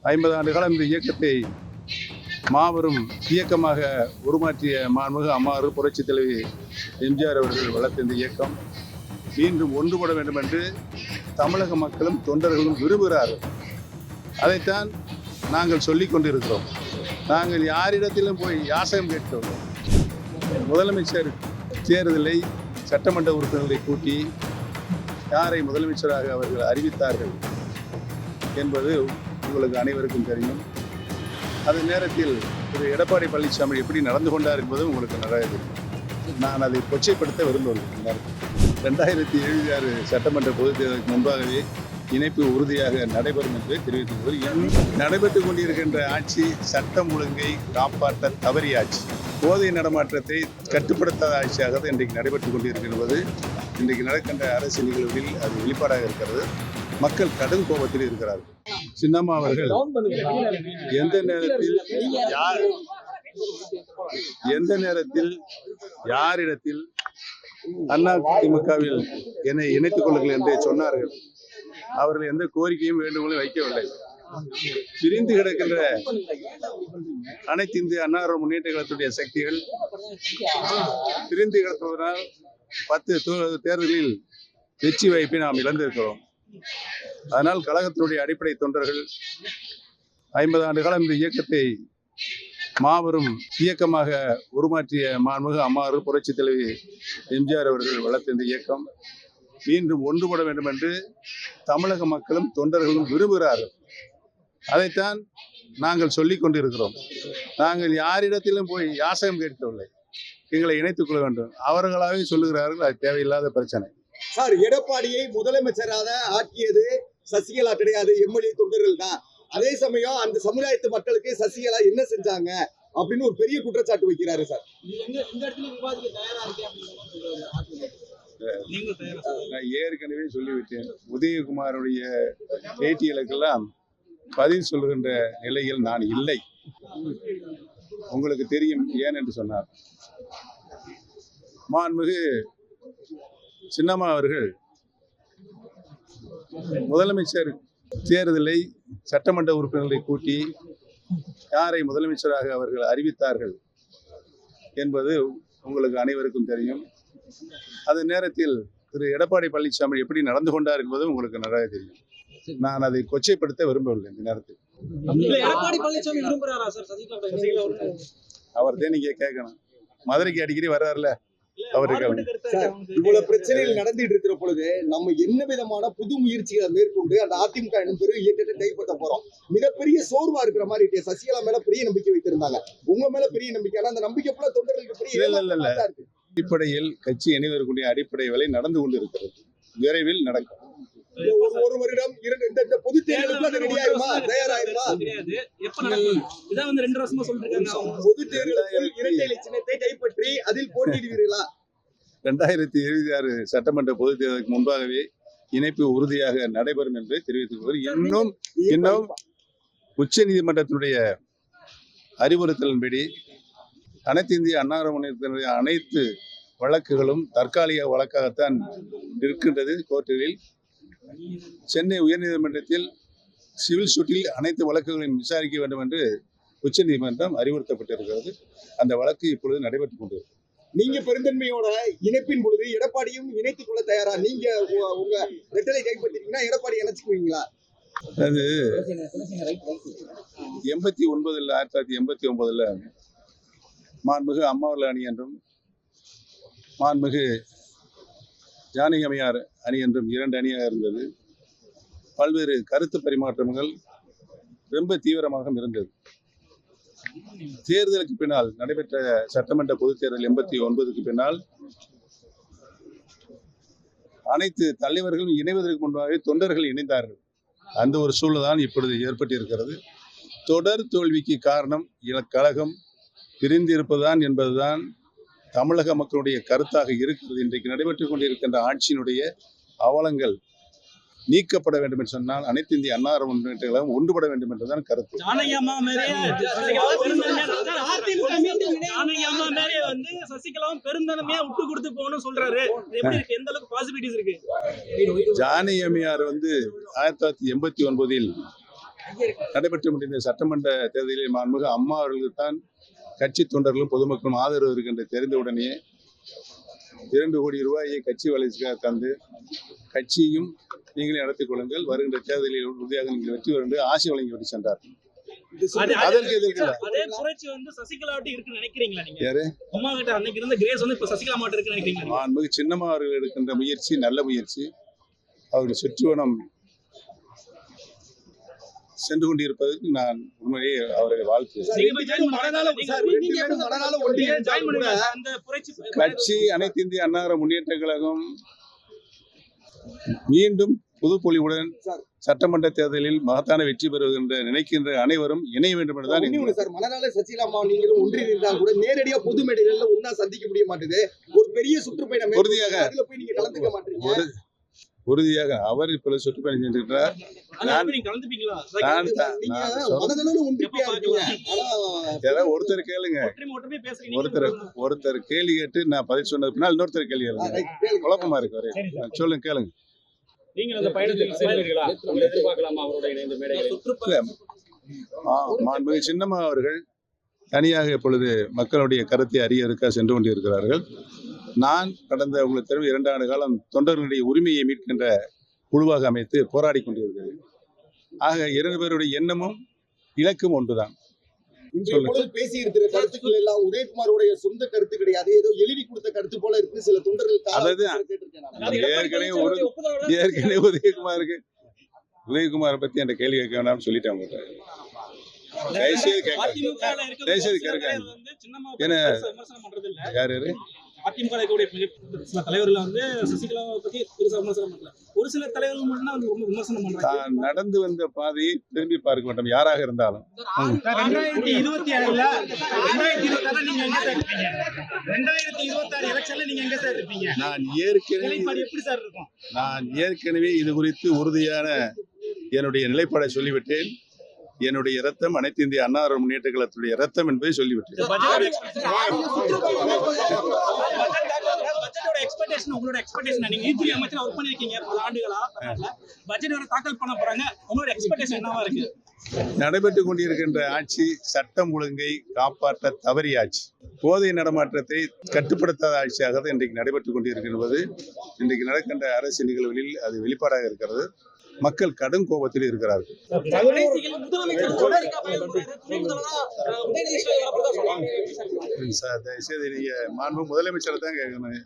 50 ஆண்டு காலம் இந்த இயக்கத்தை மாபெரும் இயக்கமாக உருமாற்றிய மாண்புமிகு அம்மாறு புரட்சித் தலைவி எம்ஜிஆர் அவர்கள் வளர்த்த இந்த இயக்கம் மீண்டும் ஒன்றுபட வேண்டும் என்று தமிழக மக்களும் தொண்டர்களும் விரும்புகிறார்கள். அதைத்தான் நாங்கள் சொல்லிக் கொண்டிருக்கிறோம். நாங்கள் யாரிடத்திலும் போய் யாசகம் கேட்கவில்லை. முதலமைச்சர் தேர்தலை சட்டமன்ற உறுப்பினர்களை கூட்டி யாரை முதலமைச்சராக அவர்கள் அறிவித்தார்கள் என்பது உங்களுக்கு அனைவருக்கும் தெரியும். அதே நேரத்தில் திரு எடப்பாடி பழனிசாமி எப்படி நடந்து கொண்டார் என்பது உங்களுக்கு நன்றாக தெரியும். நான் அதை கொச்சைப்படுத்த விரும்பவில்லை. 2076 சட்டமன்ற பொதுத் தேர்தலுக்கு முன்பாகவே இணைப்பு உறுதியாக நடைபெறும் என்று தெரிவித்துள்ளது. நடைபெற்றுக் கொண்டிருக்கின்ற ஆட்சி சட்டம் ஒழுங்கை காப்பாற்ற தவறிய ஆட்சி, போதை நடமாட்டத்தை கட்டுப்படுத்தாத ஆட்சியாக இன்றைக்கு நடைபெற்றுக் கொண்டிருக்கின்றது. இன்றைக்கு நடக்கின்ற அரசு நிகழ்வுகளில் அது வெளிப்பாடாக இருக்கிறது. மக்கள் கடும் கோபத்தில் இருக்கிறார்கள். சின்னம்மா அவர்கள் எந்த நேரத்தில் யாரிடத்தில் அதிமுகவில் என்னை இணைத்துக் கொள்ளுங்கள் என்று சொன்னார்கள். அவர்கள் எந்த கோரிக்கையும் வேண்டுகோளும் வைக்கவில்லை. பிரிந்து கிடக்கின்ற அனைத்து இந்திய அண்ணா முன்னேற்ற கழகத்துடைய சக்திகள் பிரிந்து கிடப்பதனால் 10 தேர்தலில் வெற்றி வாய்ப்பை நாம் இழந்திருக்கிறோம். அதனால் கழகத்தினுடைய அடிப்படை தொண்டர்கள் 50 ஆண்டு காலம் இந்த இயக்கத்தை மாபெரும் இயக்கமாக உருமாற்றிய மாண்புமிகு அம்மாறு புரட்சித் தலைவி எம்ஜிஆர் அவர்கள் வளர்த்த இந்த இயக்கம் மீண்டும் ஒன்றுபட வேண்டும் என்று தமிழக மக்களும் தொண்டர்களும் விரும்புகிறார்கள். அதைத்தான் நாங்கள் சொல்லிக் கொண்டிருக்கிறோம். நாங்கள் யாரிடத்திலும் போய் யாசகம் கேட்கவில்லை. எங்களை இணைத்துக் கொள்ள வேண்டும். அவர்களாகவே சொல்லுகிறார்கள். அது தேவையில்லாத பிரச்சனை. சார், எடப்பாடியை முதலமைச்சராக ஆக்கியது சசிகலா கிடையாது, எம்எல்ஏ தொண்டர்கள் தான். அதே சமயம் அந்த சமுதாயத்து மக்களுக்கு சசிகலா என்ன செஞ்சாங்க அப்படின்னு ஒரு பெரிய குற்றச்சாட்டு வைக்கிறாரு சார். நான் ஏற்கனவே சொல்லிவிட்டேன். உதயகுமாருடைய பேட்டிகளுக்கெல்லாம் பதில் சொல்லுகின்ற நிலையில் நான் இல்லை. உங்களுக்கு தெரியும் ஏன் என்று சொன்னார். மாண்புமிகு சின்னம்மா அவர்கள் முதலமைச்சர் தேர்தலை சட்டமன்ற உறுப்பினர்களை கூட்டி யாரை முதலமைச்சராக அவர்கள் அறிவித்தார்கள் என்பது உங்களுக்கு அனைவருக்கும் தெரியும். அதே நேரத்தில் திரு எடப்பாடி பழனிசாமி எப்படி நடந்து கொண்டார் என்பது உங்களுக்கு நன்றாக தெரியும். நான் அதை கொச்சைப்படுத்த விரும்பவில்லை. இந்த நேரத்தில் அவர்தான் நீங்க கேட்கணும். மதுரைக்கு அடிக்கடி வர்றாருல, இவ்வளவு பிரச்சனைகள் நடந்துட்டு இருக்கிற பொழுது நம்ம என்ன விதமான புது முயற்சிகளை மேற்கொண்டு அந்த அதிமுக எனும் பெரும் இயக்கத்தை கைப்பற்ற போறோம்? மிகப்பெரிய சோர்வா இருக்கிற மாதிரி சசிகலா மேல பெரிய நம்பிக்கை வைத்திருந்தாங்க. உங்க மேல பெரிய நம்பிக்கை, ஆனா அந்த நம்பிக்கை போல தொண்டர்களுக்கு பெரிய அடிப்படையில் கட்சி இணைவதற்குரிய அடிப்படை வேலை நடந்து கொண்டு இருக்கிறது. விரைவில் நடக்கும். ஒரு வருடம் இந்த பொது தேர்தலுக்கு ரெடியாயிருமா, தயாராயிருமா? பொது தேர்தலில் இரட்டை இலை சின்னத்தை கைப்பற்றி அதில் போட்டியிடுவீர்களா? 2076 சட்டமன்ற பொதுத் தேர்தலுக்கு முன்பாகவே இணைப்பு உறுதியாக நடைபெறும் என்று தெரிவித்துள்ளது. இன்னும் உச்ச நீதிமன்றத்தினுடைய அறிவுறுத்தலின்படி அனைத்து இந்திய அண்ணா முன்னேற்றத்தினுடைய அனைத்து வழக்குகளும் தற்காலிக வழக்காகத்தான் இருக்கின்றது. கோர்ட்டுகளில் சென்னை உயர்நீதிமன்றத்தில் சிவில் சூட்டில் அனைத்து வழக்குகளையும் விசாரிக்க வேண்டும் என்று உச்ச நீதிமன்றம் அறிவுறுத்தப்பட்டிருக்கிறது. அந்த வழக்கு இப்பொழுது நடைபெற்றுக் கொண்டிருக்கிறது. நீங்க பெருந்தன்மையோட இணைப்பின் பொழுது எடப்பாடியும் இணைத்துக் கொள்ள தயாரா? நீங்க உங்க ரெட்டலை கைப்பற்றிட்டீங்கன்னா எடப்பாடி இணைச்சுக்குவீங்களா? அது 1989 மாண்புமிகு அம்மாவர்கள் அணி என்றும் மாண்புமிகு ஜானகி அம்மையார் அணி என்றும் 2 அணியாக இருந்தது. பல்வேறு கருத்து பரிமாற்றங்கள் ரொம்ப தீவிரமாக இருந்தது. தேர்தலுக்கு பின்னால் நடைபெற்ற சட்டமன்ற பொதுத் தேர்தல் 89க்கு பின்னால் அனைத்து தலைவர்களும் இணைவதற்கு முன்பாகவே தொண்டர்கள் இணைந்தார்கள். அந்த ஒரு சூழ்நிலை தான் இப்பொழுது ஏற்பட்டிருக்கிறது. தொடர் தோல்விக்கு காரணம் கழகம் பிரிந்திருப்பதுதான் என்பதுதான் தமிழக மக்களுடைய கருத்தாக இருக்கிறது. இன்றைக்கு நடைபெற்றுக் கொண்டிருக்கின்ற ஆட்சியினுடைய அவலங்கள் நீக்கப்பட வேண்டும் என்று சொன்னால் அனைத்து இந்திய அண்ணா முன்னேற்ற கழகம் ஒன்றுபட வேண்டும் என்றுதான் கருத்து. ஜானகி அம்மையார் 1989 நடைபெற்று முடிந்த சட்டமன்ற தேர்தலில் மாண்புமிகு அம்மா அவர்களுக்கு தான் கட்சி தொண்டர்களும் பொதுமக்களும் ஆதரவு இருக்கின்ற தெரிந்தவுடனே 2 கோடி ரூபாயை கட்சி வளர்ச்சிக்காக தந்து கட்சியும் நீங்களே நடத்திக் கொள்ளுங்கள், வருகின்ற தேர்தலில் உறுதியாக நீங்கள் வெற்றி பெறும் என்று ஆசை வழங்கிவிட்டு சென்றார். அதற்கு எதிர்க்கல அதே புரட்சி வந்து சசிகலா கிட்ட இருக்குன்னு நினைக்கிறீங்களா நீங்க? யாரு அம்மா கிட்ட அன்னைக்கு இருந்த கிரேஸ் வந்து இப்ப சசிகலா மாட்ட இருக்குன்னு நினைக்கிறீங்களா? மாண்புமிகு சின்னம்மா அவர்கள் எடுக்கின்ற முயற்சி நல்ல முயற்சி. அவர்கள் சுற்றுவனம் சென்று கொண்டிருப்பதற்கு நான் உண்மையிலேயே அவரை வாழ்த்துகிறேன். நீங்க போய் join பண்ணுங்க. மனநல சார், ரெண்டு பேரும் மனநல ஒன்றிய join பண்ணுங்க. அந்த புரட்சி கட்சி அனைத்து இந்திய அண்ணா திராவிட முன்னேற்ற கழகம் மீண்டும் புதுப்பொலிவுடன் சட்டமன்ற தேர்தலில் மகத்தான வெற்றி பெறுகின்ற நினைக்கின்ற அனைவரும் இணைய வேண்டும் என்றுதான் ஒண்ணு சார், மனநல சசிகலா அம்மா நீங்களும் ஒன்றியிருந்தால் கூட நேரடியா பொது மேடைகள்ல ஒன்னா சந்திக்க முடிய மாட்டேது. ஒரு பெரிய சுற்றுப்பயணம் உறுதியாக அதுல போய் நீங்க கலந்துக்க மாட்டீங்க. உறுதியாக அவர் இப்ப சுற்றுப்பயணம் சென்றிருக்கிறார். நீங்க கலந்துப்பீங்களா? நீங்க மனதளவுல ஒன்றிப்பையா இருக்கீங்க. ஆனா ஒருத்தர் கேளுங்க, ஒற்றுமை பேசுறீங்க. ஒருத்தர் கேள்வி கேட்டு நான் பதில் சொன்னது பின்னால் இன்னொருத்தர் கேள்வி கேளுங்க. குழப்பமா இருக்கு. சொல்லுங்க, கேளுங்க. நீங்கள் அந்த பயணத்தில் சேர்ந்தீர்களா? எதிர்பார்க்கலாமா அவரோட இணைந்த மேடையில்? மாண்புமிகு சின்னம்மா அவர்கள் தனியாக இப்பொழுது மக்களுடைய கருத்தை அறியறுக்க சென்று கொண்டிருக்கிறார்கள். நான் கடந்த உங்களுக்கு தெரியும் 2 ஆண்டு காலம் தொண்டர்களுடைய உரிமையை மீட்கின்ற குழுவாக அமைத்து போராடி கொண்டிருக்கிறேன். ஆக 2 பேருடைய எண்ணமும் இலக்கும் ஒன்றுதான். பேசி இருக்கிற கருத்துக்கள் எல்லாம் உதயகுமாரோடைய சொந்த கருத்து கிடையாது, ஏதோ எழுதி கொடுத்த கருத்து போல இருக்கு சில தொண்டர்கள். ஏற்கனவே உதயகுமாரை பத்தி என்ற கேள்வி கேட்க வேண்டாம்னு சொல்லிட்டேன் உங்கள்கிட்ட. தயவுசெய்து கேட்க. ஏன்னா யாரு அதிமுக சில தலைவர்கள் வந்து சசிகலாவை பத்தி பெருசா விமர்சனம் பண்ணல. ஒரு சில தலைவர்கள் மட்டும் வந்து ரொம்ப விமர்சனம் பண்றாங்க. தான் நடந்து வந்த பாதையை திரும்பி பார்க்க வேண்டும், யாராக இருந்தாலும். 2026 நீங்க எங்க சார் இருப்பீங்க? 2026 எலெக்ஷன்ல நீங்க எங்க சார் இருப்பீங்க? நான் ஏற்கனவே இது குறித்து உறுதியான என்னுடைய நிலைப்பாடை சொல்லிவிட்டேன். என்னுடைய இரத்தம் அனைத்து இந்திய அண்ணா திராவிட முன்னேற்ற கழகத்துடைய இரத்தம் என்பதை சொல்லிவிட்டேன். உங்களோட எக்ஸ்பெக்டேஷன் நீங்க ஈத்துறை அமைச்சரா ஒர்க் பண்ணிருக்கீங்க பல ஆண்டுகளா. பட்ஜெட் வர தாக்கல் பண்ண போறாங்க, உங்களோட எக்ஸ்பெக்டேஷன் என்னவா இருக்கு? நடைபெற்றுக் கொண்டிருக்கின்ற ஆட்சி சட்டம் ஒழுங்கை காப்பாற்ற தவறிய ஆட்சி, போதை நடமாட்டத்தை கட்டுப்படுத்தாத ஆட்சியாக தான் இன்றைக்கு நடைபெற்றுக் கொண்டிருக்கின்றது. இன்றைக்கு நடக்கின்ற அரசு நிகழ்வுகளில் அது வெளிப்பாடாக இருக்கிறது. மக்கள் கடும் கோபத்தில் இருக்கிறார்கள். தயவுசெய்து நீங்க மாண்பு முதலமைச்சரை தான் கேட்கணும்.